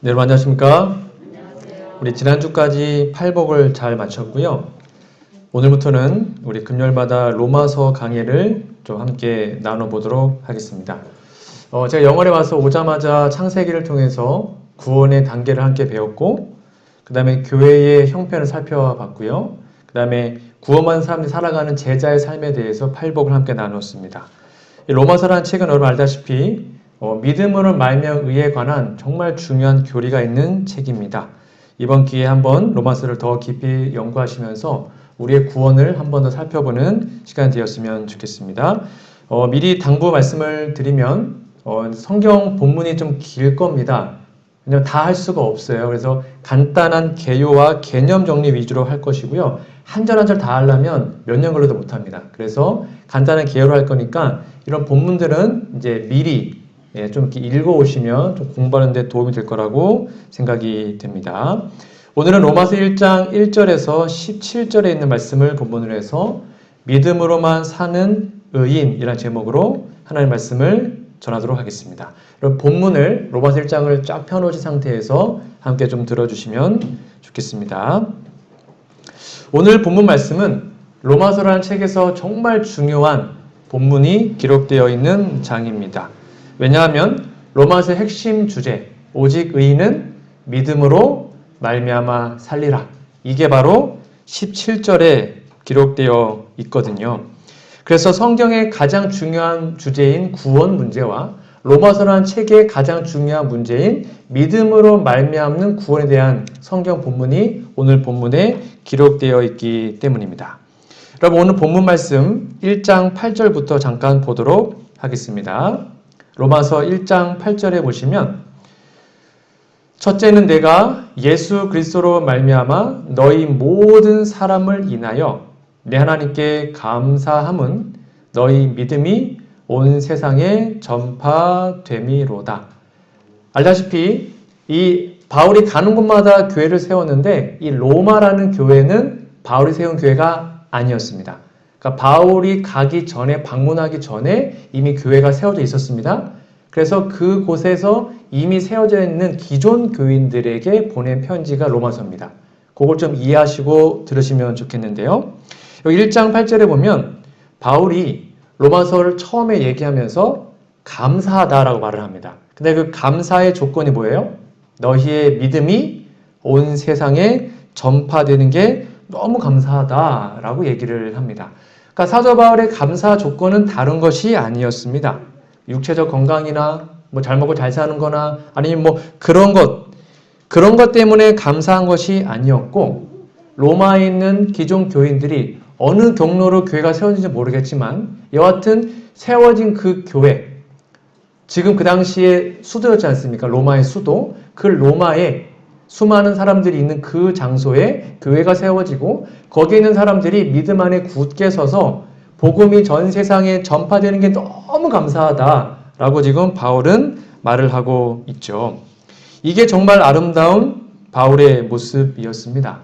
네, 여러분 안녕하십니까? 우리 지난주까지 팔복을 잘 마쳤고요. 오늘부터는 우리 금요일마다 로마서 강의를 좀 함께 나눠보도록 하겠습니다. 제가 영월에 와서 오자마자 창세기를 통해서 구원의 단계를 함께 배웠고, 그 다음에 교회의 형편을 살펴봤고요. 그 다음에 구원받은 사람들이 살아가는 제자의 삶에 대해서 팔복을 함께 나눴습니다. 이 로마서라는 책은 여러분 알다시피 믿음으로 말미암은 의에 관한 정말 중요한 교리가 있는 책입니다. 이번 기회에 한번 로마서를 더 깊이 연구하시면서 우리의 구원을 한 번 더 살펴보는 시간이 되었으면 좋겠습니다. 미리 당부 말씀을 드리면 성경 본문이 좀 길 겁니다. 왜냐하면 다 할 수가 없어요. 그래서 간단한 개요와 개념 정리 위주로 할 것이고요. 한 절 한 절 다 하려면 몇 년 걸려도 못합니다. 그래서 간단한 개요로 할 거니까 이런 본문들은 이제 미리 좀 이렇게 읽어오시면 좀 공부하는 데 도움이 될 거라고 생각이 됩니다. 오늘은 로마서 1장 1절에서 17절에 있는 말씀을 본문으로 해서 믿음으로만 사는 의인이라는 제목으로 하나님의 말씀을 전하도록 하겠습니다. 그럼 본문을 로마서 1장을 쫙 펴놓으신 상태에서 함께 좀 들어주시면 좋겠습니다. 오늘 본문 말씀은 로마서라는 책에서 정말 중요한 본문이 기록되어 있는 장입니다. 왜냐하면 로마서의 핵심 주제, 오직 의인은 믿음으로 말미암아 살리라. 이게 바로 17절에 기록되어 있거든요. 그래서 성경의 가장 중요한 주제인 구원 문제와 로마서라는 책의 가장 중요한 문제인 믿음으로 말미암는 구원에 대한 성경 본문이 오늘 본문에 기록되어 있기 때문입니다. 여러분 오늘 본문 말씀 1장 8절부터 잠깐 보도록 하겠습니다. 로마서 1장 8절에 보시면 첫째는 내가 예수 그리스도로 말미암아 너희 모든 사람을 인하여 내 하나님께 감사함은 너희 믿음이 온 세상에 전파됨이로다. 알다시피 이 바울이 가는 곳마다 교회를 세웠는데 이 로마라는 교회는 바울이 세운 교회가 아니었습니다. 그러니까 바울이 가기 전에 방문하기 전에 이미 교회가 세워져 있었습니다. 그래서 그곳에서 이미 세워져 있는 기존 교인들에게 보낸 편지가 로마서입니다. 그걸 좀 이해하시고 들으시면 좋겠는데요. 여기 1장 8절에 보면 바울이 로마서를 처음에 얘기하면서 감사하다라고 말을 합니다. 근데 그 감사의 조건이 뭐예요? 너희의 믿음이 온 세상에 전파되는 게 너무 감사하다라고 얘기를 합니다. 그러니까 사도 바울의 감사 조건은 다른 것이 아니었습니다. 육체적 건강이나 뭐 잘 먹고 잘 사는 거나 아니면 뭐 그런 것 때문에 감사한 것이 아니었고 로마에 있는 기존 교인들이 어느 경로로 교회가 세워진지 모르겠지만 여하튼 세워진 그 교회 지금 그 당시에 수도였지 않습니까? 로마의 수도. 그 로마에 수많은 사람들이 있는 그 장소에 교회가 세워지고 거기에 있는 사람들이 믿음 안에 굳게 서서 복음이 전 세상에 전파되는 게 너무 감사하다라고 지금 바울은 말을 하고 있죠. 이게 정말 아름다운 바울의 모습이었습니다.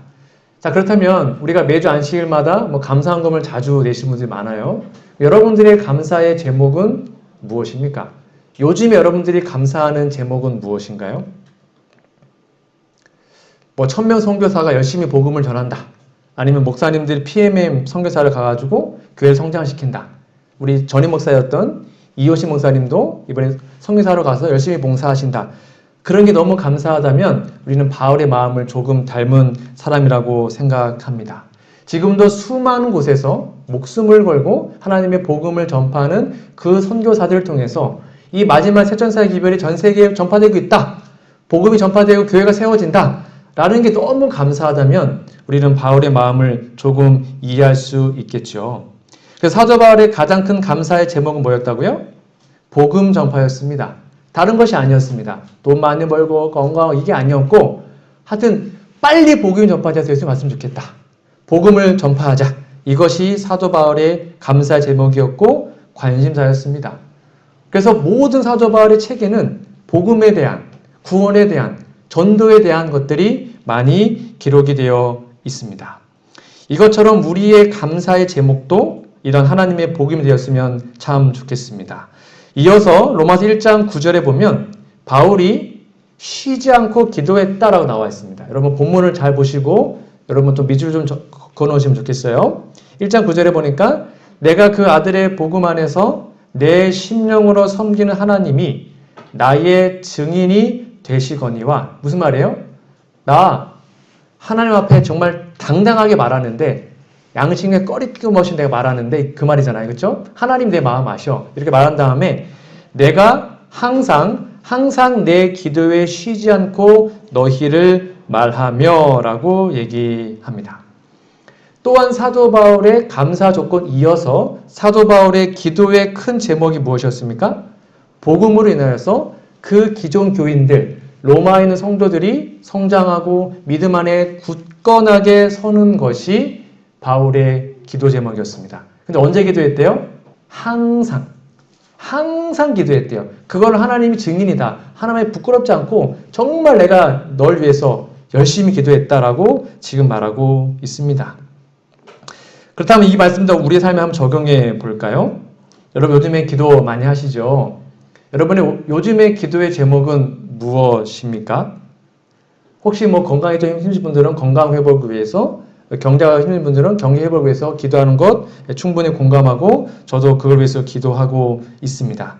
자, 그렇다면 우리가 매주 안식일마다 뭐 감사한금을 자주 내시는 분들이 많아요. 여러분들의 감사의 제목은 무엇입니까? 요즘에 여러분들이 감사하는 제목은 무엇인가요? 뭐 1000명 선교사가 열심히 복음을 전한다. 아니면 목사님들이 PMM 선교사를 가가지고 교회를 성장시킨다. 우리 전임 목사였던 이호신 목사님도 이번에 선교사로 가서 열심히 봉사하신다. 그런 게 너무 감사하다면 우리는 바울의 마음을 조금 닮은 사람이라고 생각합니다. 지금도 수많은 곳에서 목숨을 걸고 하나님의 복음을 전파하는 그 선교사들을 통해서 이 마지막 세천사의 기별이 전 세계에 전파되고 있다. 복음이 전파되고 교회가 세워진다. 라는 게 너무 감사하다면 우리는 바울의 마음을 조금 이해할 수 있겠죠. 그래서 사도 바울의 가장 큰 감사의 제목은 뭐였다고요? 복음 전파였습니다. 다른 것이 아니었습니다. 돈 많이 벌고 건강하고 이게 아니었고 하여튼 빨리 복음이 전파돼서 예수님 왔으면 좋겠다. 복음을 전파하자. 이것이 사도 바울의 감사의 제목이었고 관심사였습니다. 그래서 모든 사도 바울의 책에는 복음에 대한, 구원에 대한, 전도에 대한 것들이 많이 기록이 되어 있습니다. 이것처럼 우리의 감사의 제목도 이런 하나님의 복음이 되었으면 참 좋겠습니다. 이어서 로마서 1장 9절에 보면 바울이 쉬지 않고 기도했다라고 나와 있습니다. 여러분 본문을 잘 보시고 여러분 또 밑줄 좀 그어놓으시면 좋겠어요. 1장 9절에 보니까 내가 그 아들의 복음 안에서 내 심령으로 섬기는 하나님이 나의 증인이 되시거니와. 무슨 말이에요? 나 하나님 앞에 정말 당당하게 말하는데 양심에 꺼리낌 없이 내가 말하는데 그 말이잖아요. 그렇죠? 하나님 내 마음 아셔. 이렇게 말한 다음에 내가 항상 내 기도에 쉬지 않고 너희를 말하며 라고 얘기합니다. 또한 사도 바울의 감사 조건 이어서 사도 바울의 기도의 큰 제목이 무엇이었습니까? 복음으로 인하여서 그 기존 교인들, 로마에 있는 성도들이 성장하고 믿음 안에 굳건하게 서는 것이 바울의 기도 제목이었습니다. 근데 언제 기도했대요? 항상 기도했대요. 그걸 하나님이 증인이다. 하나님이 부끄럽지 않고 정말 내가 널 위해서 열심히 기도했다라고 지금 말하고 있습니다. 그렇다면 이 말씀도 우리의 삶에 한번 적용해 볼까요? 여러분 요즘에 기도 많이 하시죠? 여러분의 요즘의 기도의 제목은 무엇입니까? 혹시 뭐 건강에 좀 힘드신 분들은 건강 회복을 위해서, 경제가 힘든 분들은 경제 회복을 위해서 기도하는 것 충분히 공감하고 저도 그걸 위해서 기도하고 있습니다.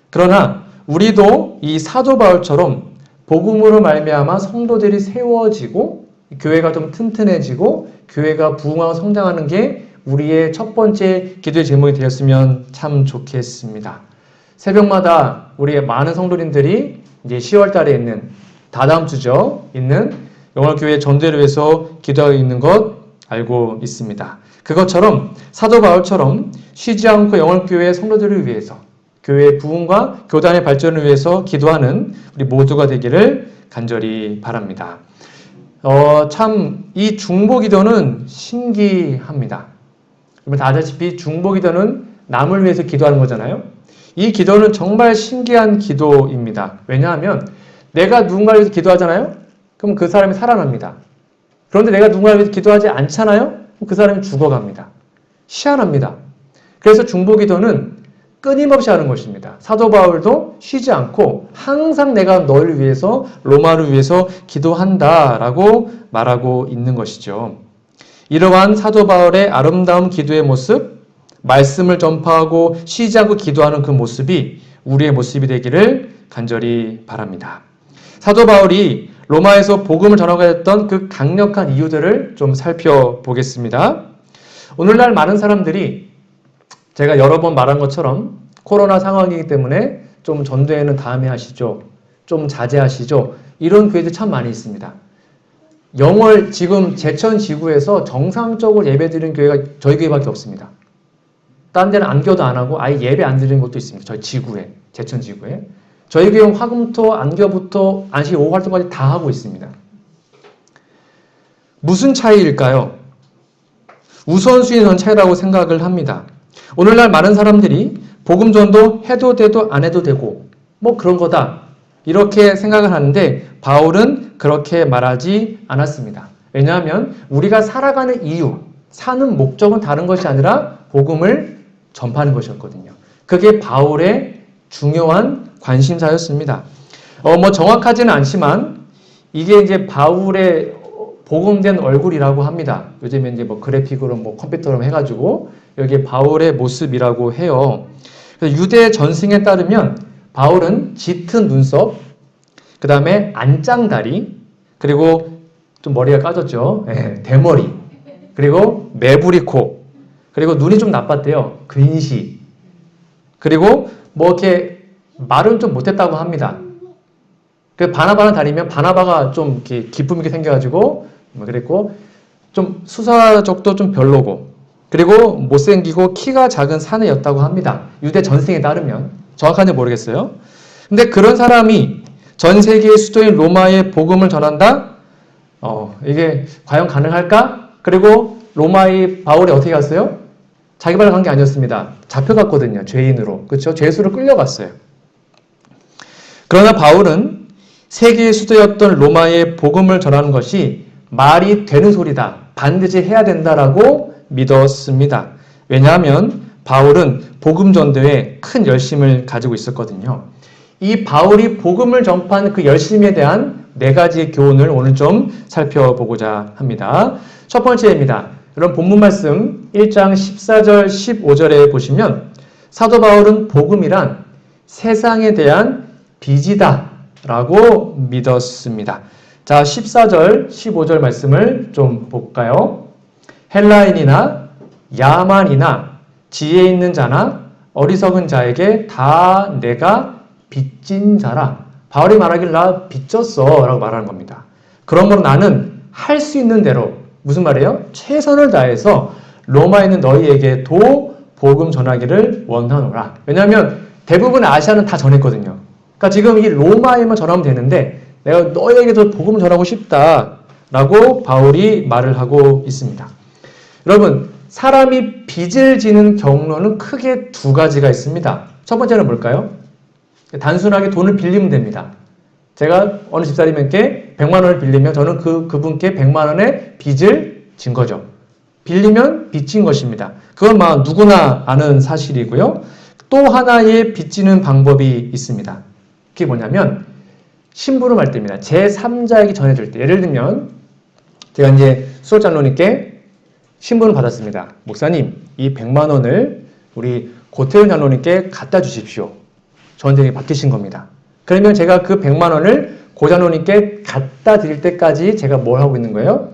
그러나 우리도 이 사도 바울처럼 복음으로 말미암아 성도들이 세워지고 교회가 좀 튼튼해지고 교회가 부흥하고 성장하는 게 우리의 첫 번째 기도의 제목이 되었으면 참 좋겠습니다. 새벽마다 우리의 많은 성도님들이 이제 10월 달에 있는 다다음 주죠. 있는 영월교회 전도를 위해서 기도하고 있는 것 알고 있습니다. 그것처럼 사도 바울처럼 쉬지 않고 영월교회 성도들을 위해서 교회의 부흥과 교단의 발전을 위해서 기도하는 우리 모두가 되기를 간절히 바랍니다. 참 이 중보기도는 신기합니다. 여러분 다 아시다시피 중보기도는 남을 위해서 기도하는 거잖아요. 이 기도는 정말 신기한 기도입니다. 왜냐하면 내가 누군가를 위해서 기도하잖아요. 그럼 그 사람이 살아납니다. 그런데 내가 누군가를 위해서 기도하지 않잖아요. 그럼 그 사람이 죽어갑니다. 희한합니다. 그래서 중보기도는 끊임없이 하는 것입니다. 사도 바울도 쉬지 않고 항상 내가 너를 위해서 로마를 위해서 기도한다라고 말하고 있는 것이죠. 이러한 사도 바울의 아름다운 기도의 모습, 말씀을 전파하고 쉬지 않고 기도하는 그 모습이 우리의 모습이 되기를 간절히 바랍니다. 사도 바울이 로마에서 복음을 전하게 됐던 그 강력한 이유들을 좀 살펴보겠습니다. 오늘날 많은 사람들이 제가 여러 번 말한 것처럼 코로나 상황이기 때문에 좀 전도회는 다음에 하시죠. 좀 자제하시죠. 이런 교회들 참 많이 있습니다. 영월 지금 제천 지구에서 정상적으로 예배드리는 교회가 저희 교회밖에 없습니다. 다른 데는 안교도 안 하고 아예 예배 안 드리는 곳도 있습니다. 저희 지구에, 제천 지구에. 저희 교회는 화금토, 안교부터 안식 오후 활동까지 다 하고 있습니다. 무슨 차이일까요? 우선순위의 차이라고 생각을 합니다. 오늘날 많은 사람들이 복음 전도 해도 돼도 안 해도 되고 뭐 그런 거다 이렇게 생각을 하는데 바울은 그렇게 말하지 않았습니다. 왜냐하면 우리가 살아가는 이유, 사는 목적은 다른 것이 아니라 복음을 전파하는 것이었거든요. 그게 바울의 중요한 관심사였습니다. 뭐 정확하지는 않지만 이게 이제 바울의 복음된 얼굴이라고 합니다. 요즘에 이제 뭐 그래픽으로 뭐 컴퓨터로 해가지고 여기 바울의 모습이라고 해요. 그래서 유대 전승에 따르면 바울은 짙은 눈썹, 그 다음에 안짱다리, 그리고 좀 머리가 까졌죠. 네, 대머리, 그리고 매부리 코, 그리고 눈이 좀 나빴대요. 근시, 그리고 뭐 이렇게 말은 좀 못했다고 합니다. 그 바나바는 다니면 바나바가 좀 이렇게 기품 있게 생겨가지고 뭐 그랬고 좀 수사적도 좀 별로고 그리고 못생기고 키가 작은 사내였다고 합니다. 유대 전승에 따르면 정확한지 모르겠어요. 근데 그런 사람이 전 세계의 수도인 로마에 복음을 전한다? 이게 과연 가능할까? 그리고 로마의 바울이 어떻게 갔어요? 자기 발로 간 게 아니었습니다. 잡혀갔거든요. 죄인으로. 그렇죠? 죄수로 끌려갔어요. 그러나 바울은 세계의 수도였던 로마에 복음을 전하는 것이 말이 되는 소리다. 반드시 해야 된다라고 믿었습니다. 왜냐하면 바울은 복음 전도에 큰 열심을 가지고 있었거든요. 이 바울이 복음을 전파하는 그 열심에 대한 네 가지 교훈을 오늘 좀 살펴보고자 합니다. 첫 번째입니다. 여러분 본문 말씀 1장 14절 15절에 보시면 사도 바울은 복음이란 세상에 대한 빚이다 라고 믿었습니다. 자, 14절 15절 말씀을 좀 볼까요? 헬라인이나 야만이나 지혜 있는 자나 어리석은 자에게 다 내가 빚진 자라. 바울이 말하길 나 빚졌어 라고 말하는 겁니다. 그러므로 나는 할 수 있는 대로 무슨 말이에요? 최선을 다해서 로마에 있는 너희에게도 복음 전하기를 원하노라. 왜냐하면 대부분 아시아는 다 전했거든요. 그러니까 지금 이 로마에만 전하면 되는데 내가 너희에게도 복음을 전하고 싶다라고 바울이 말을 하고 있습니다. 여러분, 사람이 빚을 지는 경로는 크게 두 가지가 있습니다. 첫 번째는 뭘까요? 단순하게 돈을 빌리면 됩니다. 제가 어느 집사님께 100만 원을 빌리면 저는 그분께 100만 원의 빚을 진 거죠. 빌리면 빚진 것입니다. 그건 막 누구나 아는 사실이고요. 또 하나의 빚지는 방법이 있습니다. 그게 뭐냐면 심부름할 때입니다. 제3자에게 전해줄 때. 예를 들면 제가 이제 수석 장로님께 심부름 받았습니다. 목사님, 이 100만 원을 우리 고태훈 장로님께 갖다 주십시오. 저한테 맡기신 겁니다. 그러면 제가 그 100만 원을 고 장로님께 갖다 드릴 때까지 제가 뭘 하고 있는 거예요?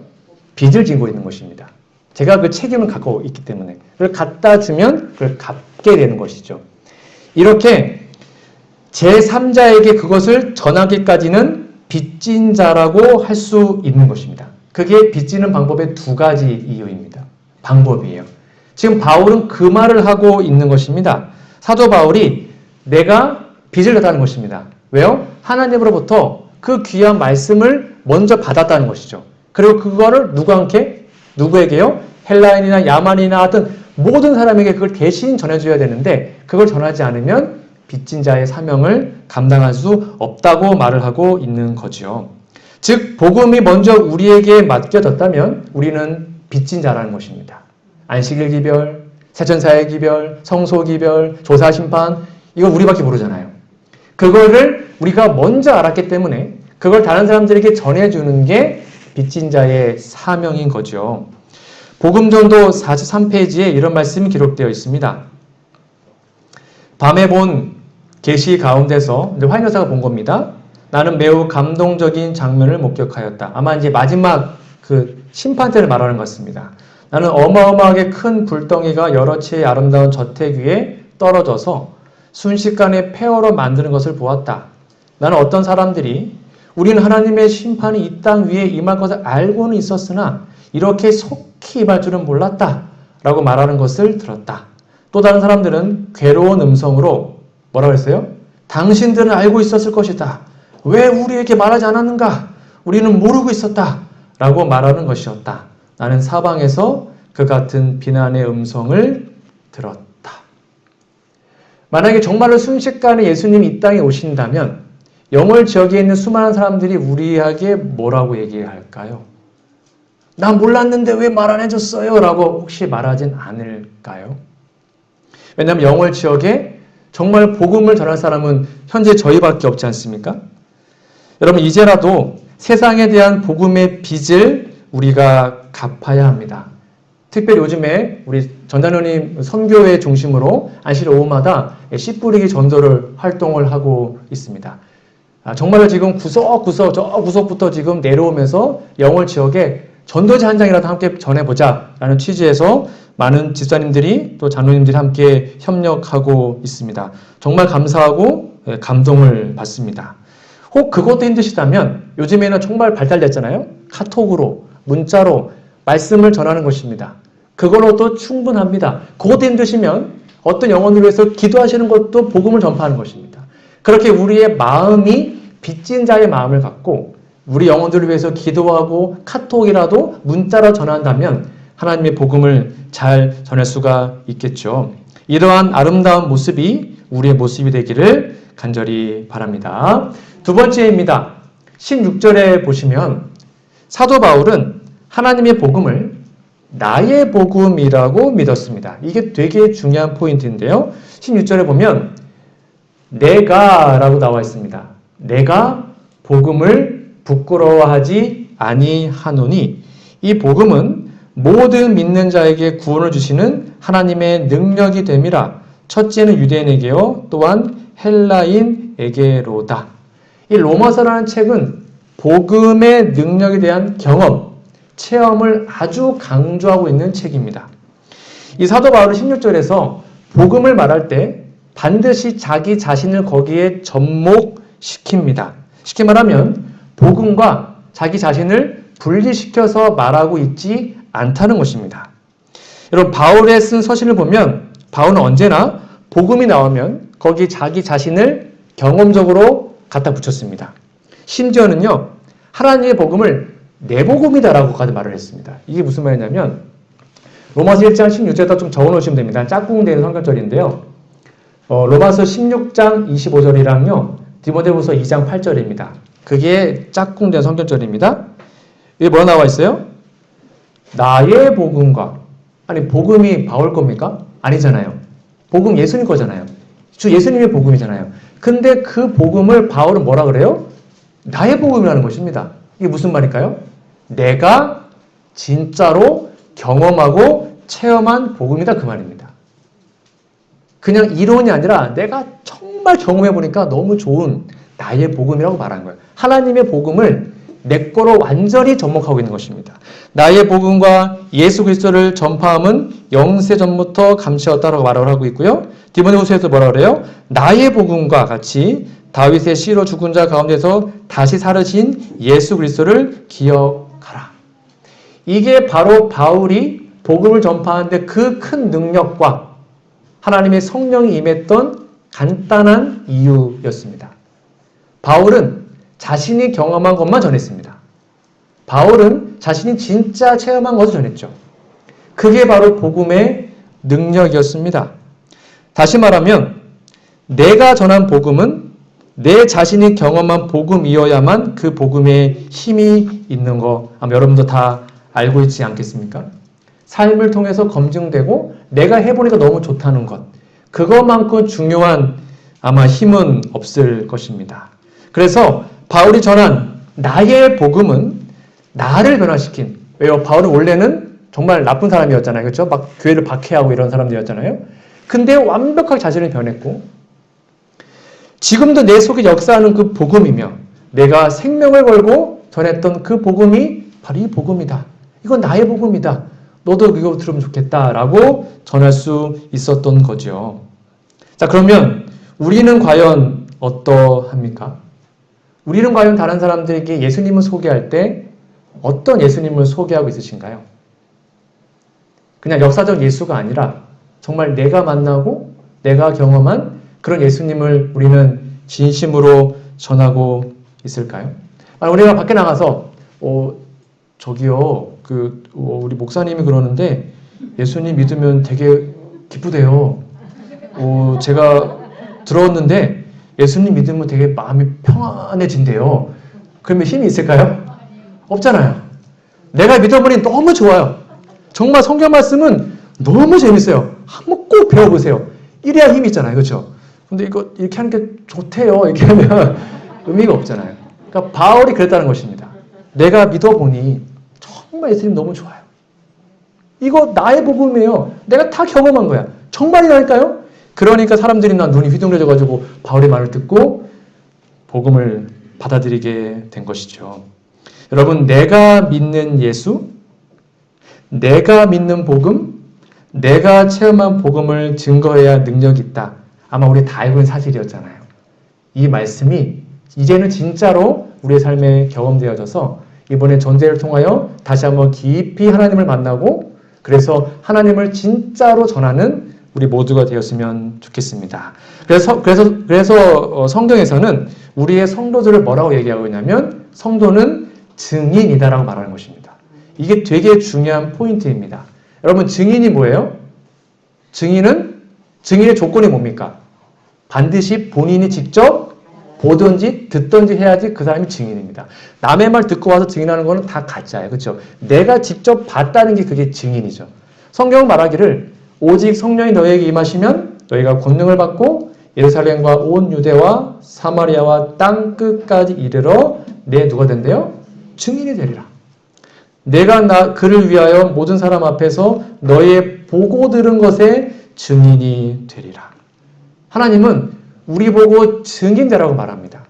빚을 지고 있는 것입니다. 제가 그 책임을 갖고 있기 때문에 그걸 갖다 주면 그걸 갚게 되는 것이죠. 이렇게 제3자에게 그것을 전하기까지는 빚진 자라고 할 수 있는 것입니다. 그게 빚지는 방법의 두 가지 이유입니다. 방법이에요. 지금 바울은 그 말을 하고 있는 것입니다. 사도 바울이 내가 빚을 졌다는 것입니다. 왜요? 하나님으로부터 그 귀한 말씀을 먼저 받았다는 것이죠. 그리고 그거를 누구에게요? 헬라인이나 야만이나 하여튼 모든 사람에게 그걸 대신 전해줘야 되는데 그걸 전하지 않으면 빚진 자의 사명을 감당할 수 없다고 말을 하고 있는 거죠. 즉 복음이 먼저 우리에게 맡겨졌다면 우리는 빚진 자라는 것입니다. 안식일 기별, 세천사의 기별, 성소 기별, 조사 심판 이거 우리밖에 모르잖아요. 그거를 우리가 먼저 알았기 때문에 그걸 다른 사람들에게 전해주는 게 빚진 자의 사명인 거죠. 복음전도 43페이지에 이런 말씀이 기록되어 있습니다. 밤에 본 계시 가운데서 화인 여사가 본 겁니다. 나는 매우 감동적인 장면을 목격하였다. 아마 이제 마지막 그 심판 때를 말하는 것 같습니다. 나는 어마어마하게 큰 불덩이가 여러 채의 아름다운 저택 위에 떨어져서 순식간에 폐허로 만드는 것을 보았다. 나는 어떤 사람들이 우리는 하나님의 심판이 이 땅 위에 임할 것을 알고는 있었으나 이렇게 속히 임할 줄은 몰랐다 라고 말하는 것을 들었다. 또 다른 사람들은 괴로운 음성으로 뭐라고 했어요? 당신들은 알고 있었을 것이다. 왜 우리에게 말하지 않았는가? 우리는 모르고 있었다 라고 말하는 것이었다. 나는 사방에서 그 같은 비난의 음성을 들었다. 만약에 정말로 순식간에 예수님이 이 땅에 오신다면 영월 지역에 있는 수많은 사람들이 우리에게 뭐라고 얘기할까요? 나 몰랐는데 왜 말 안 해줬어요? 라고 혹시 말하진 않을까요? 왜냐하면 영월 지역에 정말 복음을 전할 사람은 현재 저희밖에 없지 않습니까? 여러분 이제라도 세상에 대한 복음의 빚을 우리가 갚아야 합니다. 특별히 요즘에 우리 전단원님 선교회 중심으로 안식 오후마다 씨 뿌리기 전도를 활동을 하고 있습니다. 정말로 지금 구석구석 저 구석부터 지금 내려오면서 영월 지역에 전도지 한 장이라도 함께 전해보자 라는 취지에서 많은 집사님들이 또 장로님들이 함께 협력하고 있습니다. 정말 감사하고 감동을 받습니다. 혹 그것도 힘드시다면 요즘에는 정말 발달됐잖아요. 카톡으로 문자로 말씀을 전하는 것입니다. 그걸로도 충분합니다. 그것도 힘드시면 어떤 영혼을 위해서 기도하시는 것도 복음을 전파하는 것입니다. 그렇게 우리의 마음이 빚진 자의 마음을 갖고 우리 영혼들을 위해서 기도하고 카톡이라도 문자로 전한다면 하나님의 복음을 잘 전할 수가 있겠죠. 이러한 아름다운 모습이 우리의 모습이 되기를 간절히 바랍니다. 두 번째입니다. 16절에 보시면 사도 바울은 하나님의 복음을 나의 복음이라고 믿었습니다. 이게 되게 중요한 포인트인데요. 16절에 보면 내가라고 나와 있습니다. 내가 복음을 부끄러워하지 아니하노니 이 복음은 모든 믿는 자에게 구원을 주시는 하나님의 능력이 됨이라. 첫째는 유대인에게요 또한 헬라인에게로다. 이 로마서라는 책은 복음의 능력에 대한 경험, 체험을 아주 강조하고 있는 책입니다. 이 사도 바울은 16절에서 복음을 말할 때 반드시 자기 자신을 거기에 접목시킵니다. 쉽게 말하면 복음과 자기 자신을 분리시켜서 말하고 있지 않다는 것입니다. 여러분, 바울의 쓴 서신을 보면 바울은 언제나 복음이 나오면 거기 자기 자신을 경험적으로 갖다 붙였습니다. 심지어는요, 하나님의 복음을 내 복음이다라고까지 말을 했습니다. 이게 무슨 말이냐면 로마서 1장 16절에다 좀 적어놓으시면 됩니다. 짝꿍되는 성경절인데요. 로마서 16장 25절이랑요. 디모데후서 2장 8절입니다. 그게 짝꿍된 성경절입니다. 이게 뭐가 나와 있어요? 나의 복음과, 아니 복음이 바울 겁니까? 아니잖아요. 복음 예수님 거잖아요. 주 예수님의 복음이잖아요. 근데 그 복음을 바울은 뭐라 그래요? 나의 복음이라는 것입니다. 이게 무슨 말일까요? 내가 진짜로 경험하고 체험한 복음이다 그 말입니다. 그냥 이론이 아니라 내가 정말 경험해보니까 너무 좋은 나의 복음이라고 말하는 거예요. 하나님의 복음을 내 거로 완전히 접목하고 있는 것입니다. 나의 복음과 예수 그리스도를 전파함은 영세 전부터 감시였다라고 말을 하고 있고요. 디모데후서에서 뭐라 그래요? 나의 복음과 같이 다윗의 씨로 죽은 자 가운데서 다시 살으신 예수 그리스도를 기억하라. 이게 바로 바울이 복음을 전파하는데 그 큰 능력과 하나님의 성령이 임했던 간단한 이유였습니다. 바울은 자신이 경험한 것만 전했습니다. 바울은 자신이 진짜 체험한 것을 전했죠. 그게 바로 복음의 능력이었습니다. 다시 말하면 내가 전한 복음은 내 자신이 경험한 복음이어야만 그 복음에 힘이 있는 거 아마 여러분도 다 알고 있지 않겠습니까? 삶을 통해서 검증되고 내가 해보니까 너무 좋다는 것, 그것만큼 중요한 아마 힘은 없을 것입니다. 그래서 바울이 전한 나의 복음은 나를 변화시킨, 왜요? 바울은 원래는 정말 나쁜 사람이었잖아요. 그렇죠? 막 교회를 박해하고 이런 사람들이었잖아요. 근데 완벽하게 자신을 변했고 지금도 내 속에 역사하는 그 복음이며 내가 생명을 걸고 전했던 그 복음이 바로 이 복음이다. 이건 나의 복음이다. 너도 이거 들으면 좋겠다라고 전할 수 있었던 거죠. 자, 그러면 우리는 과연 어떠합니까? 우리는 과연 다른 사람들에게 예수님을 소개할 때 어떤 예수님을 소개하고 있으신가요? 그냥 역사적 예수가 아니라 정말 내가 만나고 내가 경험한 그런 예수님을 우리는 진심으로 전하고 있을까요? 우리가 밖에 나가서 저기요, 우리 목사님이 그러는데 예수님 믿으면 되게 기쁘대요. 제가 들었는데 예수님 믿으면 되게 마음이 평안해진대요. 그러면 힘이 있을까요? 없잖아요. 내가 믿어보니 너무 좋아요. 정말 성경 말씀은 너무 재밌어요. 한번 꼭 배워보세요. 이래야 힘이 있잖아요. 그렇죠? 근데 이거 이렇게 하는 게 좋대요. 이렇게 하면 의미가 없잖아요. 그러니까 바울이 그랬다는 것입니다. 내가 믿어보니 정말 예수님 너무 좋아요. 이거 나의 복음이에요. 내가 다 경험한 거야. 정말이라니까요? 그러니까 사람들이 난 눈이 휘둥그레져가지고 바울의 말을 듣고 복음을 받아들이게 된 것이죠. 여러분, 내가 믿는 예수, 내가 믿는 복음, 내가 체험한 복음을 증거해야 능력이 있다. 아마 우리 다 알고 있는 사실이었잖아요. 이 말씀이 이제는 진짜로 우리의 삶에 경험되어져서 이번에 전제를 통하여 다시 한번 깊이 하나님을 만나고 그래서 하나님을 진짜로 전하는 우리 모두가 되었으면 좋겠습니다. 그래서 성경에서는 우리의 성도들을 뭐라고 얘기하고 있냐면 성도는 증인이다라고 말하는 것입니다. 이게 되게 중요한 포인트입니다. 여러분, 증인이 뭐예요? 증인의 조건이 뭡니까? 반드시 본인이 직접 보든지 듣든지 해야지 그 사람이 증인입니다. 남의 말 듣고 와서 증인하는 거는 다 가짜예요. 그렇죠? 내가 직접 봤다는 게 그게 증인이죠. 성경은 말하기를 오직 성령이 너희에게 임하시면 너희가 권능을 받고 예루살렘과 온 유대와 사마리아와 땅 끝까지 이르러 내 누가 된대요? 증인이 되리라. 내가 그를 위하여 모든 사람 앞에서 너의 보고 들은 것에 증인이 되리라. 하나님은 우리 보고 증인되라고 말합니다.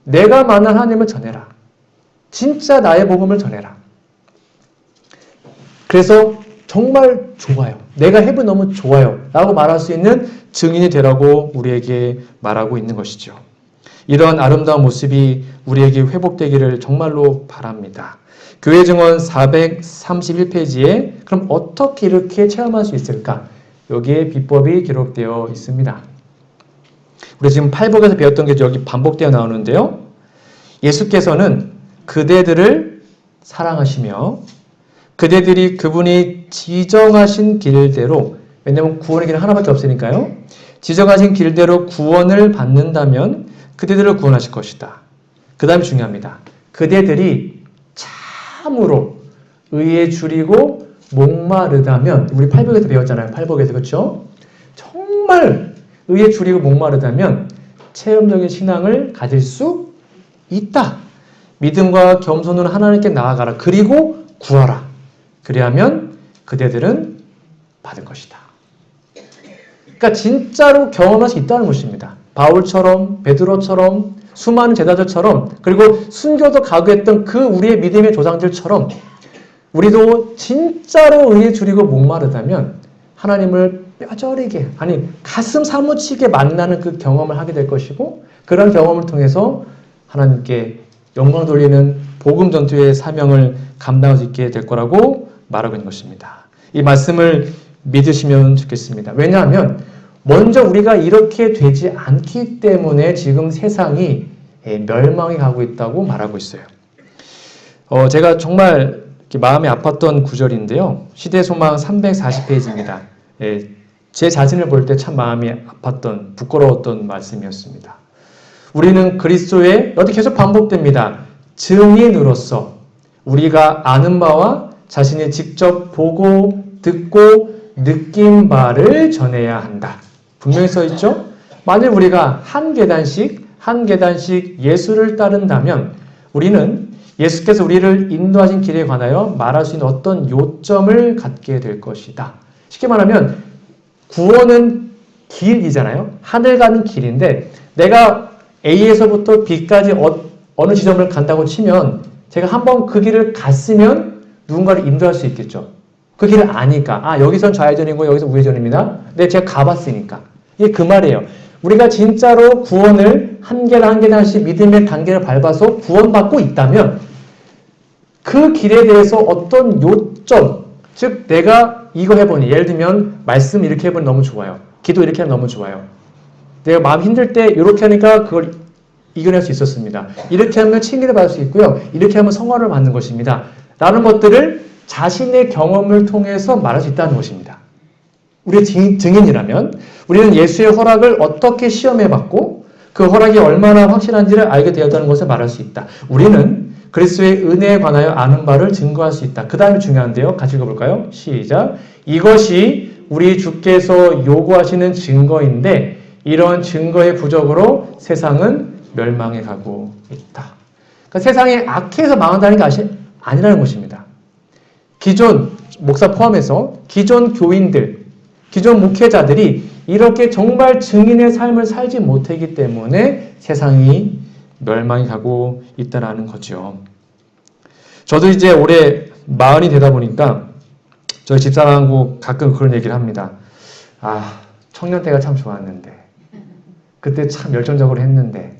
내가 만난 하나님을 전해라. 진짜 나의 복음을 전해라. 그래서 정말 좋아요. 내가 해본 너무 좋아요. 라고 말할 수 있는 증인이 되라고 우리에게 말하고 있는 것이죠. 이런 아름다운 모습이 우리에게 회복되기를 정말로 바랍니다. 교회 증언 431페이지에 그럼 어떻게 이렇게 체험할 수 있을까? 여기에 비법이 기록되어 있습니다. 우리 지금 팔복에서 배웠던 게 여기 반복되어 나오는데요. 예수께서는 그대들을 사랑하시며 그대들이 그분이 지정하신 길대로, 왜냐하면 구원의 길은 하나밖에 없으니까요. 지정하신 길대로 구원을 받는다면 그대들을 구원하실 것이다. 그 다음에 중요합니다. 그대들이 참으로 의에 줄이고 목마르다면, 우리 팔복에서 배웠잖아요. 팔복에서, 그렇죠? 정말 의에 줄이고 목마르다면 체험적인 신앙을 가질 수 있다. 믿음과 겸손으로 하나님께 나아가라. 그리고 구하라. 그리하면 그대들은 받을 것이다. 그러니까 진짜로 경험할 수 있다는 것입니다. 바울처럼, 베드로처럼, 수많은 제자들처럼, 그리고 순교도 가고했던 그 우리의 믿음의 조상들처럼 우리도 진짜로 의에 줄이고 목마르다면 하나님을 뼈저리게, 아니 가슴 사무치게 만나는 그 경험을 하게 될 것이고, 그런 경험을 통해서 하나님께 영광 돌리는 복음 전투의 사명을 감당할 수 있게 될 거라고 말하고 있는 것입니다. 이 말씀을 믿으시면 좋겠습니다. 왜냐하면 먼저 우리가 이렇게 되지 않기 때문에 지금 세상이 멸망해 가고 있다고 말하고 있어요. 제가 정말 마음이 아팠던 구절인데요. 시대소망 340페이지입니다. 제 자신을 볼 때 참 마음이 아팠던, 부끄러웠던 말씀이었습니다. 우리는 그리스도의, 여기 계속 반복됩니다. 증인으로서 우리가 아는 바와 자신이 직접 보고 듣고 느낀 바를 전해야 한다. 분명히 써 있죠? 만일 우리가 한 계단씩 예수를 따른다면 우리는 예수께서 우리를 인도하신 길에 관하여 말할 수 있는 어떤 요점을 갖게 될 것이다. 쉽게 말하면 구원은 길이잖아요. 하늘 가는 길인데 내가 A에서부터 B까지 어느 지점을 간다고 치면 제가 한번 그 길을 갔으면 누군가를 인도할 수 있겠죠. 그 길을 아니까 여기선 좌회전이고 여기서 우회전입니다. 근데 제가 가봤으니까. 이게 그 말이에요. 우리가 진짜로 구원을 한 계단씩 믿음의 단계를 밟아서 구원받고 있다면 그 길에 대해서 어떤 요점, 즉 내가 이거 해보니, 예를 들면 말씀 이렇게 해보니 너무 좋아요. 기도 이렇게 하면 너무 좋아요. 내가 마음 힘들 때 이렇게 하니까 그걸 이겨낼 수 있었습니다. 이렇게 하면 칭의를 받을 수 있고요. 이렇게 하면 성화를 받는 것입니다. 라는 것들을 자신의 경험을 통해서 말할 수 있다는 것입니다. 우리의 증인이라면 우리는 예수의 허락을 어떻게 시험해봤고 그 허락이 얼마나 확실한지를 알게 되었다는 것을 말할 수 있다. 우리는 그리스도의 은혜에 관하여 아는 바를 증거할 수 있다. 그 다음에 중요한데요. 같이 읽어볼까요? 시작. 이것이 우리 주께서 요구하시는 증거인데 이런 증거의 부족으로 세상은 멸망해 가고 있다. 그러니까 세상이 악해서 망한다는 게 아니라는 것입니다. 기존 목사 포함해서 기존 교인들, 기존 목회자들이 이렇게 정말 증인의 삶을 살지 못하기 때문에 세상이 멸망해 가고 있다는 거죠. 저도 이제 올해 40이 되다 보니까 저희 집사람하고 가끔 그런 얘기를 합니다. 청년 때가 참 좋았는데 그때 참 열정적으로 했는데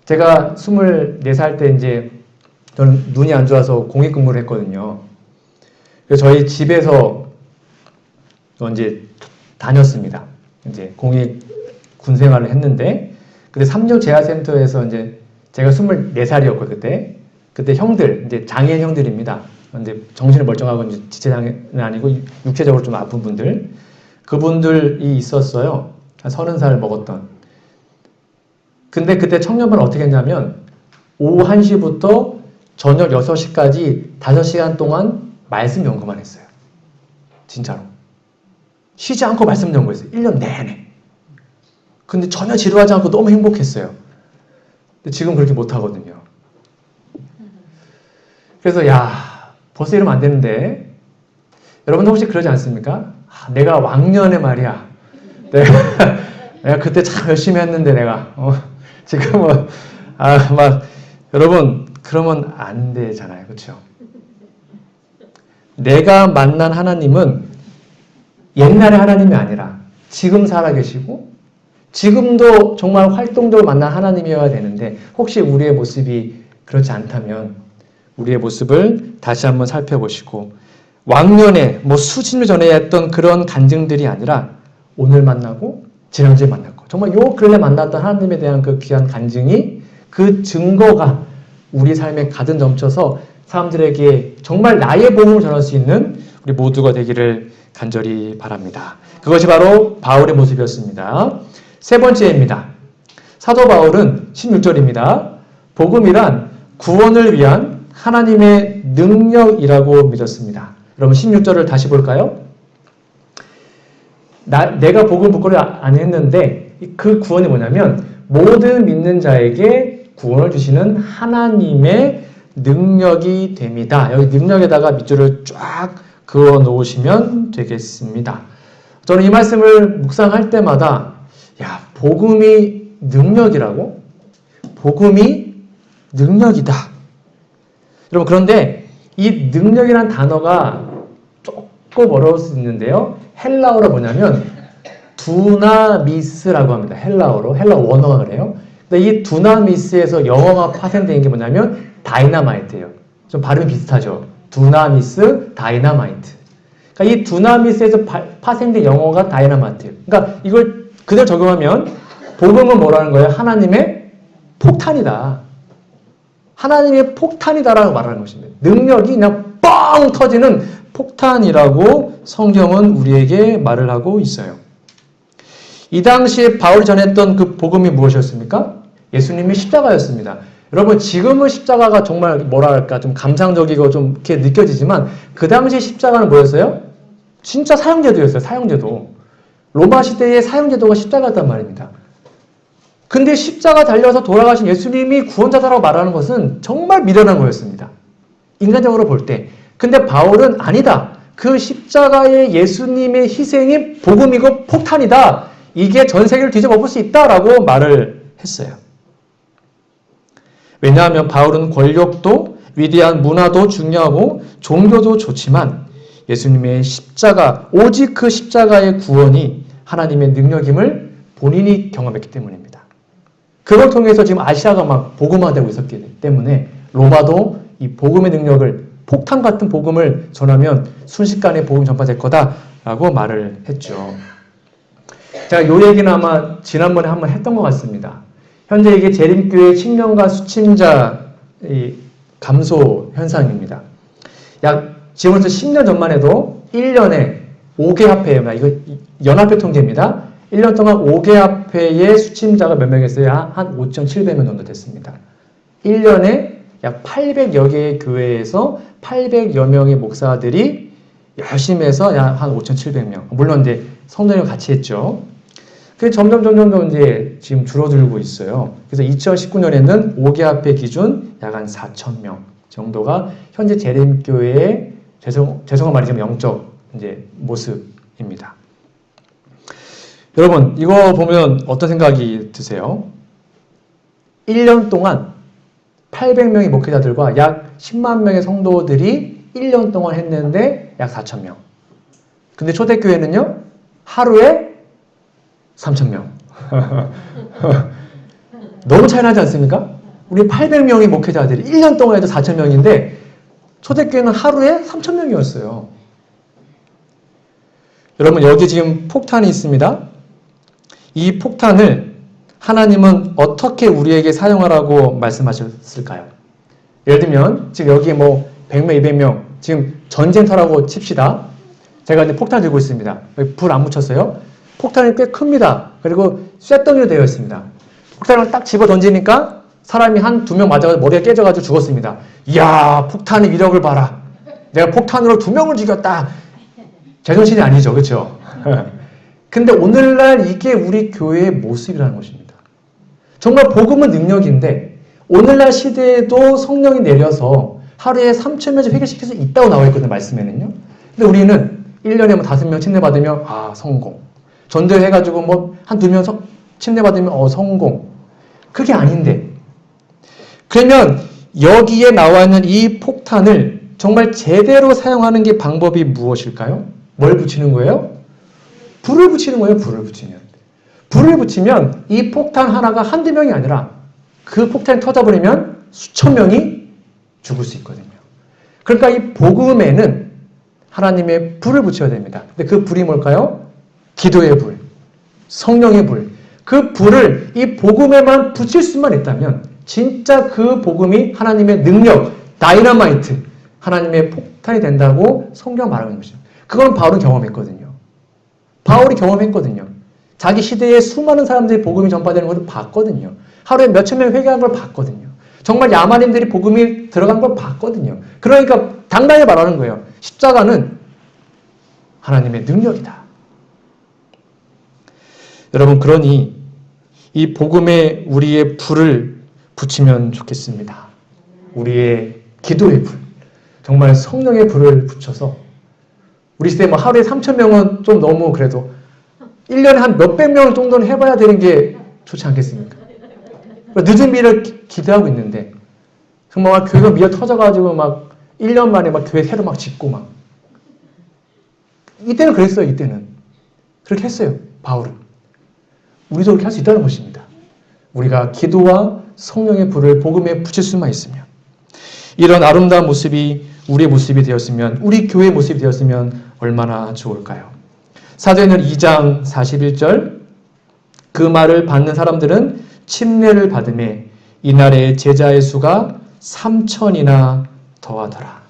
제가 24살 때 이제 저는 눈이 안 좋아서 공익근무를 했거든요. 그래서 저희 집에서 이제 다녔습니다. 이제 공익 군 생활을 했는데 그때 3년 재활센터에서 이제 제가 24살이었고 그때 형들, 이제 장애인 형들입니다. 근데 정신을 멀쩡하고 이제 지체장애는 아니고 육체적으로 좀 아픈 분들, 그분들이 있었어요. 한 30살 먹었던. 근데 그때 청년반 어떻게 했냐면 오후 1시부터 저녁 6시까지 5시간 동안 말씀 연구만 했어요. 진짜로. 쉬지 않고 말씀 연구했어요. 1년 내내. 근데 전혀 지루하지 않고 너무 행복했어요. 근데 지금 그렇게 못하거든요. 그래서 벌써 이러면 안 되는데 여러분 혹시 그러지 않습니까? 내가 왕년에 말이야. 내가 그때 참 열심히 했는데 내가 지금은 여러분 그러면 안 되잖아요. 그렇죠? 내가 만난 하나님은 옛날의 하나님이 아니라 지금 살아계시고 지금도 정말 활동적으로 만난 하나님이어야 되는데 혹시 우리의 모습이 그렇지 않다면 우리의 모습을 다시 한번 살펴보시고 왕년에 수십 년 전에 했던 그런 간증들이 아니라 오늘 만나고 지난주에 만났고 정말 요 근래 만났던 하나님에 대한 그 귀한 간증이 그 증거가 우리 삶에 가득 넘쳐서 사람들에게 정말 나의 복음을 전할 수 있는 우리 모두가 되기를 간절히 바랍니다. 그것이 바로 바울의 모습이었습니다. 세 번째입니다. 사도 바울은 16절입니다. 복음이란 구원을 위한 하나님의 능력이라고 믿었습니다. 여러분 16절을 다시 볼까요? 내가 복음 붙고를 안 했는데 그 구원이 뭐냐면 모든 믿는 자에게 구원을 주시는 하나님의 능력이 됩니다. 여기 능력에다가 밑줄을 쫙 그어 놓으시면 되겠습니다. 저는 이 말씀을 묵상할 때마다 복음이 능력이라고? 복음이 능력이다. 여러분 그런데 이 능력이라는 단어가 조금 어려울 수 있는데요. 헬라어로 뭐냐면 두나미스라고 합니다. 헬라어 원어가 그래요. 근데 이 두나미스에서 영어가 파생된 게 뭐냐면 다이나마이트예요. 좀 발음이 비슷하죠. 두나미스, 다이나마이트. 그러니까 이 두나미스에서 파생된 영어가 다이나마이트. 그러니까 이걸 그대로 적용하면 복음은 뭐라는 거예요? 하나님의 폭탄이다. 하나님의 폭탄이다라고 말하는 것입니다. 능력이 그냥 뻥 터지는 폭탄이라고 성경은 우리에게 말을 하고 있어요. 이 당시에 바울이 전했던 그 복음이 무엇이었습니까? 예수님의 십자가였습니다. 여러분 지금은 십자가가 정말 뭐랄까 좀 감상적이고 좀 이렇게 느껴지지만 그 당시 십자가는 뭐였어요? 진짜 사형제도였어요. 사형제도. 로마 시대의 사형제도가 십자가였단 말입니다. 근데 십자가 달려서 돌아가신 예수님이 구원자다라고 말하는 것은 정말 미련한 거였습니다. 인간적으로 볼 때. 근데 바울은 아니다. 그 십자가의 예수님의 희생이 복음이고 폭탄이다. 이게 전 세계를 뒤집어 엎을 수 있다라고 말을 했어요. 왜냐하면 바울은 권력도 위대한 문화도 중요하고 종교도 좋지만 예수님의 십자가, 오직 그 십자가의 구원이 하나님의 능력임을 본인이 경험했기 때문입니다. 그걸 통해서 지금 아시아가 막 복음화되고 있었기 때문에 로마도 이 복음의 능력을 폭탄 같은 복음을 전하면 순식간에 복음 전파될 거다라고 말을 했죠. 제가 이 얘기는 아마 지난번에 한번 했던 것 같습니다. 현재 이게 재림교회青년과 수침자 감소 현상입니다. 지금부터 10년 전만 해도 1년에 5개 합회입니다. 이거 연합회 통계입니다. 1년 동안 5개 합회의 수침자가 몇 명이었어요? 한 5,700명 정도 됐습니다. 1년에 약 800여 개의 교회에서 800여 명의 목사들이 열심히 해서 약 한 5,700명. 물론 이제 성도님 같이 했죠. 그게 점점 이제 지금 줄어들고 있어요. 그래서 2019년에는 5개 합회 기준 약 한 4,000명 정도가 현재 재림교회의 죄송한 말이지만 영적 이제 모습입니다. 여러분 이거 보면 어떤 생각이 드세요? 1년 동안 800명의 목회자들과 약 10만 명의 성도들이 1년 동안 했는데 약 4,000명. 근데 초대교회는요? 하루에 3,000명. 너무 차이 나지 않습니까? 우리 800명의 목회자들이 1년 동안 해도 4,000명인데 초대교회는 하루에 3,000명이었어요. 여러분 여기 지금 폭탄이 있습니다. 이 폭탄을 하나님은 어떻게 우리에게 사용하라고 말씀하셨을까요? 예를 들면 지금 여기 100명, 200명 지금 전쟁터라고 칩시다. 제가 이제 폭탄 들고 있습니다. 불 안 묻혔어요. 폭탄이 꽤 큽니다. 그리고 쇳덩이로 되어 있습니다. 폭탄을 딱 집어 던지니까 사람이 한 2명 맞아서 머리가 깨져가지고 죽었습니다. 이야, 폭탄의 위력을 봐라. 내가 폭탄으로 2명을 죽였다. 제정신이 아니죠. 그렇죠? 근데 오늘날 이게 우리 교회의 모습이라는 것입니다. 정말 복음은 능력인데 오늘날 시대에도 성령이 내려서 하루에 3,000명 회개시킬 수 있다고 나와 있거든요. 말씀에는요. 근데 우리는 1년에 뭐 5명 침례받으면 성공. 전도회 해가지고 뭐 한 2명 침례받으면 성공. 그게 아닌데. 그러면 여기에 나와 있는 이 폭탄을 정말 제대로 사용하는 게 방법이 무엇일까요? 뭘 붙이는 거예요? 불을 붙이는 거예요. 불을 붙이면. 불을 붙이면 이 폭탄 하나가 한두 명이 아니라 그 폭탄이 터져버리면 수천 명이 죽을 수 있거든요. 그러니까 이 복음에는 하나님의 불을 붙여야 됩니다. 근데 그 불이 뭘까요? 기도의 불, 성령의 불. 그 불을 이 복음에만 붙일 수만 있다면 진짜 그 복음이 하나님의 능력, 다이너마이트, 하나님의 폭탄이 된다고 성경 말하는 것이죠. 그건 바울은 경험했거든요. 바울이 경험했거든요. 자기 시대에 수많은 사람들이 복음이 전파되는 것을 봤거든요. 하루에 몇천 명 회개한 걸 봤거든요. 정말 야만인들이 복음이 들어간 걸 봤거든요. 그러니까 당당히 말하는 거예요. 십자가는 하나님의 능력이다. 여러분, 그러니 이 복음에 우리의 불을 붙이면 좋겠습니다. 우리의 기도의 불, 정말 성령의 불을 붙여서 우리 시대에 뭐 하루에 3,000명은 좀 너무 그래도 1년에 한 몇백 명 정도는 해봐야 되는 게 좋지 않겠습니까? 늦은 미래를 기대하고 있는데 정말 막 교회가 미어 터져가지고 막 1년 만에 막 교회 새로 막 짓고 막 이때는 그랬어요. 이때는 그렇게 했어요. 바울은. 우리도 그렇게 할 수 있다는 것입니다. 우리가 기도와 성령의 불을 복음에 붙일 수만 있으면 이런 아름다운 모습이 우리의 모습이 되었으면 우리 교회의 모습이 되었으면 얼마나 좋을까요? 사도행전 2장 41절 그 말을 받는 사람들은 침례를 받음에 이날의 제자의 수가 3,000이나 더하더라.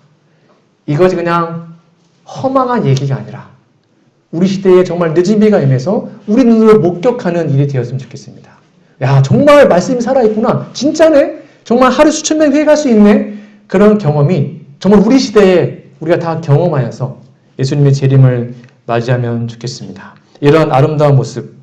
이것이 그냥 허망한 얘기가 아니라 우리 시대에 정말 늦은 비가 임해서 우리 눈으로 목격하는 일이 되었으면 좋겠습니다. 야, 정말 말씀이 살아있구나. 진짜네. 정말 하루 수천 명 회개할 수 있네. 그런 경험이 정말 우리 시대에 우리가 다 경험하여서 예수님의 재림을 맞이하면 좋겠습니다. 이런 아름다운 모습,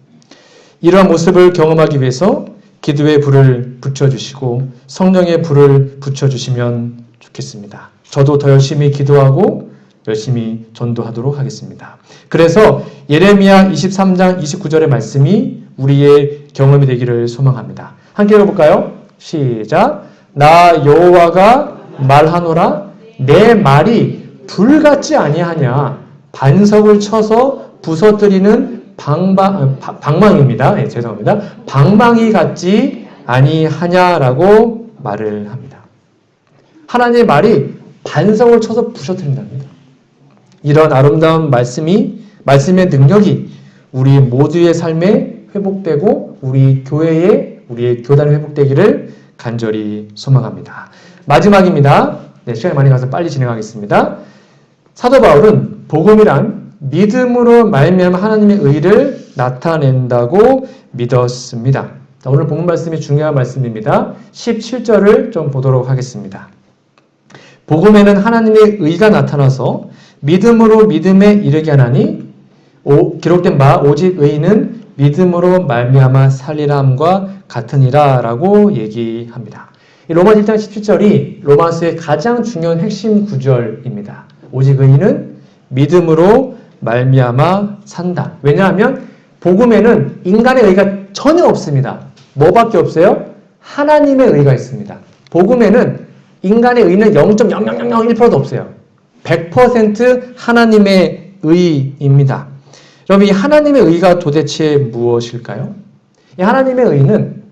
이러한 모습을 경험하기 위해서 기도의 불을 붙여주시고 성령의 불을 붙여주시면 좋겠습니다. 저도 더 열심히 기도하고 열심히 전도하도록 하겠습니다. 그래서 예레미야 23장 29절의 말씀이 우리의 경험이 되기를 소망합니다. 함께 읽어볼까요? 시작. 나 여호와가 말하노라 내 말이 불같지 아니하냐 반석을 쳐서 부서뜨리는 방망이입니다. 네, 죄송합니다. 방망이 같지 아니하냐라고 말을 합니다. 하나님의 말이 반석을 쳐서 부서뜨린답니다. 이런 아름다운 말씀의 능력이 우리 모두의 삶에 회복되고 우리 교회에 우리의 교단에 회복되기를 간절히 소망합니다. 마지막입니다. 네, 시간이 많이 가서 빨리 진행하겠습니다. 사도 바울은 복음이란 믿음으로 말미암아 하나님의 의를 나타낸다고 믿었습니다. 자, 오늘 본문 말씀이 중요한 말씀입니다. 17절을 좀 보도록 하겠습니다. 복음에는 하나님의 의가 나타나서 믿음으로 믿음에 이르게 하나니 기록된 바 오직 의인은 믿음으로 말미암아 살리람과 같으니라 라고 얘기합니다. 로마서 1장 17절이 로마서의 가장 중요한 핵심 구절입니다. 오직 의인은 믿음으로 말미암아 산다. 왜냐하면 복음에는 인간의 의가 전혀 없습니다. 뭐밖에 없어요? 하나님의 의가 있습니다. 복음에는 인간의 의는 0.0001%도 없어요. 100% 하나님의 의입니다. 여러분, 이 하나님의 의가 도대체 무엇일까요? 이 하나님의 의는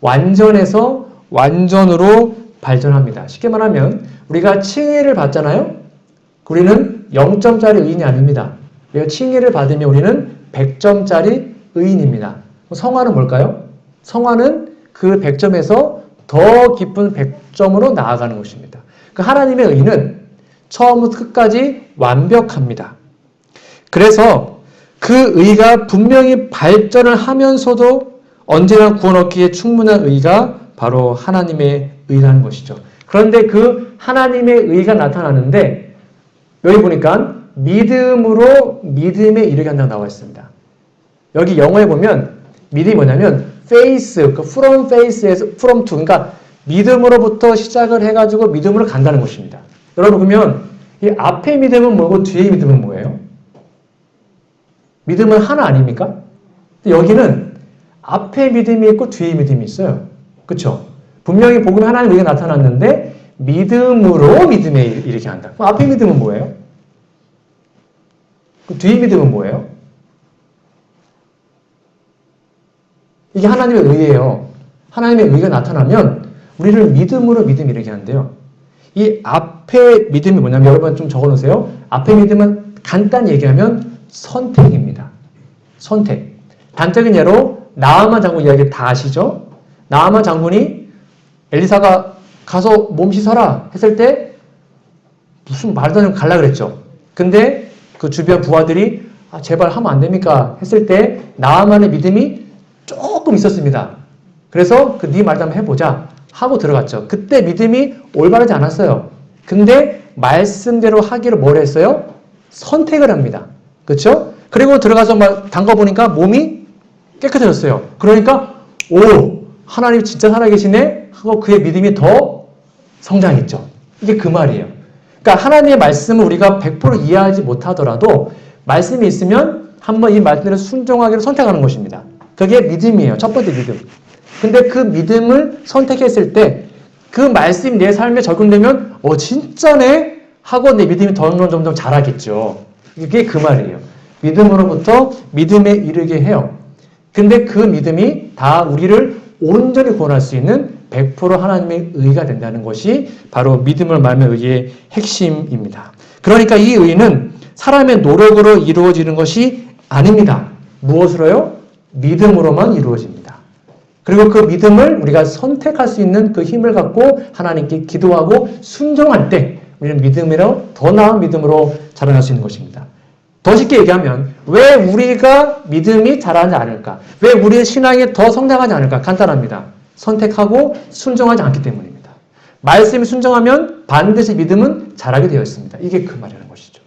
완전에서 완전으로 발전합니다. 쉽게 말하면 우리가 칭의를 받잖아요. 우리는 0점짜리 의인이 아닙니다. 우리가 칭의를 받으면 우리는 100점짜리 의인입니다. 성화는 뭘까요? 성화는 그 100점에서 더 깊은 100점으로 나아가는 것입니다. 그 하나님의 의는 처음부터 끝까지 완벽합니다. 그래서 그 의가 분명히 발전을 하면서도 언제나 구원 얻기에 충분한 의가 바로 하나님의 의라는 것이죠. 그런데 그 하나님의 의가 나타나는데 여기 보니까 믿음으로 믿음에 이르게 한다고 나와 있습니다. 여기 영어에 보면 믿음이 뭐냐면 faith, 그 from faith에서 from to, 그러니까 믿음으로부터 시작을 해가지고 믿음으로 간다는 것입니다. 여러분 보면 이 앞에 믿음은 뭐고 뒤에 믿음은 뭐예요? 믿음은 하나 아닙니까? 여기는 앞에 믿음이 있고 뒤에 믿음이 있어요. 그렇죠? 분명히 복음에 하나님 의가 나타났는데 믿음으로 믿음에 이르게 한다. 그럼 앞에 믿음은 뭐예요? 그 뒤에 믿음은 뭐예요? 이게 하나님의 의예요. 하나님의 의가 나타나면 우리를 믿음으로 믿음에 이르게 한대요. 이 앞에 믿음이 뭐냐면 여러분 좀 적어놓으세요. 앞에 믿음은 간단히 얘기하면 선택입니다. 선택. 단적인 예로 나아만 장군 이야기 다 아시죠? 나아만 장군이 엘리사가 가서 몸 씻어라 했을 때 무슨 말도 안 되는 갈라 그랬죠. 근데 그 주변 부하들이 제발 하면 안 됩니까? 했을 때 나아만의 믿음이 조금 있었습니다. 그래서 네 말도 한번 해보자 하고 들어갔죠. 그때 믿음이 올바르지 않았어요. 근데 말씀대로 하기로 뭘 했어요? 선택을 합니다. 그렇죠? 그리고 들어가서 막 담가보니까 몸이 깨끗해졌어요. 그러니까 오! 하나님 진짜 살아계시네? 하고 그의 믿음이 더 성장했죠. 이게 그 말이에요. 그러니까 하나님의 말씀을 우리가 100% 이해하지 못하더라도 말씀이 있으면 한번 이 말씀대로 순종하기를 선택하는 것입니다. 그게 믿음이에요. 첫 번째 믿음. 근데 그 믿음을 선택했을 때 그 말씀이 내 삶에 적용되면 진짜네? 하고 내 믿음이 점점 자라겠죠. 이게 그 말이에요. 믿음으로부터 믿음에 이르게 해요. 근데 그 믿음이 다 우리를 온전히 구원할 수 있는 100% 하나님의 의가 된다는 것이 바로 믿음을 말하는 의의 핵심입니다. 그러니까 이 의는 사람의 노력으로 이루어지는 것이 아닙니다. 무엇으로요? 믿음으로만 이루어집니다. 그리고 그 믿음을 우리가 선택할 수 있는 그 힘을 갖고 하나님께 기도하고 순종할 때 우리는 믿음으로 더 나은 믿음으로 자라날 수 있는 것입니다. 더 쉽게 얘기하면 왜 우리가 믿음이 자라지 않을까? 왜 우리의 신앙이 더 성장하지 않을까? 간단합니다. 선택하고 순종하지 않기 때문입니다. 말씀이 순종하면 반드시 믿음은 자라게 되어 있습니다. 이게 그 말이라는 것이죠.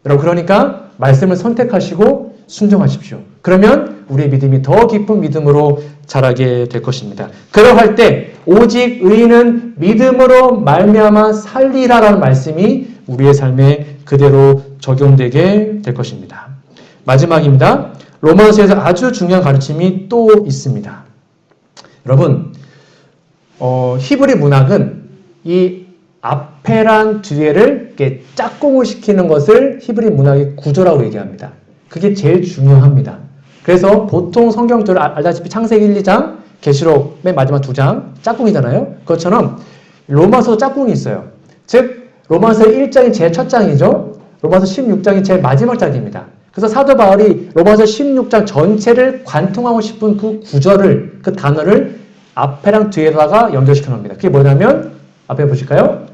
여러분 그러니까 말씀을 선택하시고 순종하십시오. 그러면 우리의 믿음이 더 깊은 믿음으로 자라게 될 것입니다. 그러할 때 오직 의인은 믿음으로 말미암아 살리라라는 말씀이 우리의 삶에 그대로 적용되게 될 것입니다. 마지막입니다. 로마서에서 아주 중요한 가르침이 또 있습니다. 여러분, 히브리 문학은 이 앞에랑 뒤에를 이렇게 짝꿍을 시키는 것을 히브리 문학의 구조라고 얘기합니다. 그게 제일 중요합니다. 그래서 보통 성경적으로 알다시피 창세기 1, 2장, 계시록 맨 마지막 2장 짝꿍이잖아요. 그것처럼 로마서 짝꿍이 있어요. 즉 로마서 1장이 제일 첫 장이죠. 로마서 16장이 제일 마지막 장입니다. 그래서 사도 바울이 로마서 16장 전체를 관통하고 싶은 그 구절을, 그 단어를 앞에랑 뒤에다가 연결시켜 놓습니다. 그게 뭐냐면 앞에 보실까요?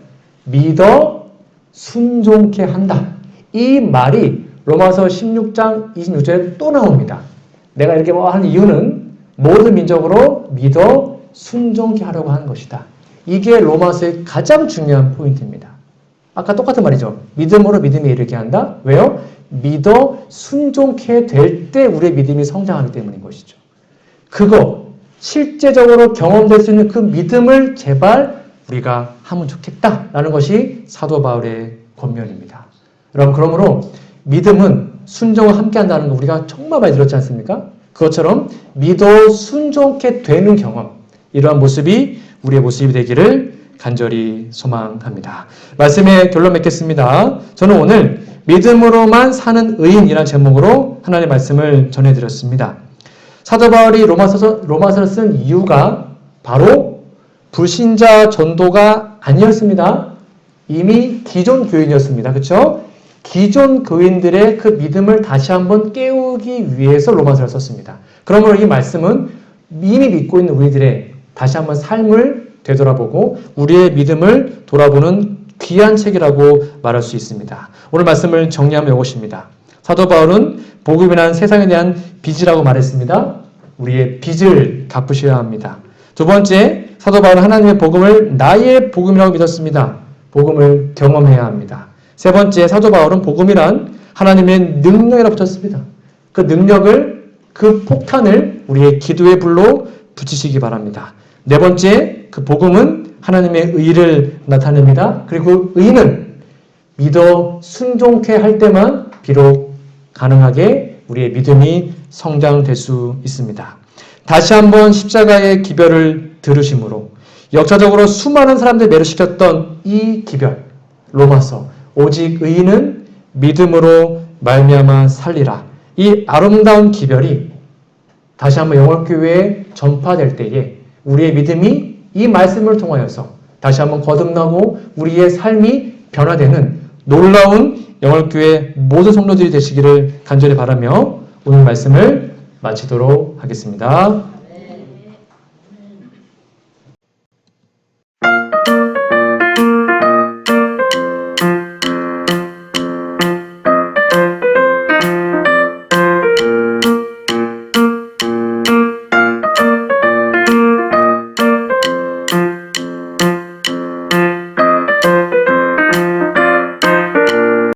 믿어 순종케 한다. 이 말이 로마서 16장 26절에 또 나옵니다. 내가 이렇게 하는 이유는 모든 민족으로 믿어 순종케 하려고 하는 것이다. 이게 로마서의 가장 중요한 포인트입니다. 아까 똑같은 말이죠. 믿음으로 믿음에 이르게 한다. 왜요? 믿어 순종케 될 때 우리의 믿음이 성장하기 때문인 것이죠. 그거 실제적으로 경험될 수 있는 그 믿음을 제발 우리가 하면 좋겠다라는 것이 사도 바울의 권면입니다. 여러분 그러므로 믿음은 순종을 함께 한다는 거 우리가 정말 많이 들었지 않습니까? 그것처럼 믿어 순종케 되는 경험, 이러한 모습이 우리의 모습이 되기를 간절히 소망합니다. 말씀의 결론 맺겠습니다. 저는 오늘 믿음으로만 사는 의인이라는 제목으로 하나님의 말씀을 전해드렸습니다. 사도 바울이 로마서를 쓴 이유가 바로 불신자 전도가 아니었습니다. 이미 기존 교인이었습니다. 그렇죠? 기존 교인들의 그 믿음을 다시 한번 깨우기 위해서 로마서를 썼습니다. 그러므로 이 말씀은 이미 믿고 있는 우리들의 다시 한번 삶을 되돌아보고 우리의 믿음을 돌아보는 귀한 책이라고 말할 수 있습니다. 오늘 말씀을 정리하면 이것입니다. 사도 바울은 복음이란 세상에 대한 빚이라고 말했습니다. 우리의 빚을 갚으셔야 합니다. 두 번째, 사도 바울은 하나님의 복음을 나의 복음이라고 믿었습니다. 복음을 경험해야 합니다. 세 번째, 사도 바울은 복음이란 하나님의 능력이라고 붙였습니다. 그 능력을 그 폭탄을 우리의 기도의 불로 붙이시기 바랍니다. 네 번째, 그 복음은 하나님의 의를 나타냅니다. 그리고 의는 믿어 순종케 할 때만 비록 가능하게 우리의 믿음이 성장될 수 있습니다. 다시 한번 십자가의 기별을 들으심으로 역사적으로 수많은 사람들을 매료시켰던 이 기별, 로마서, 오직 의인은 믿음으로 말미암아 살리라. 이 아름다운 기별이 다시 한번 영월교회에 전파될 때에 우리의 믿음이 이 말씀을 통하여서 다시 한번 거듭나고 우리의 삶이 변화되는 놀라운 영월교회 모든 성도들이 되시기를 간절히 바라며 오늘 말씀을 마치도록 하겠습니다.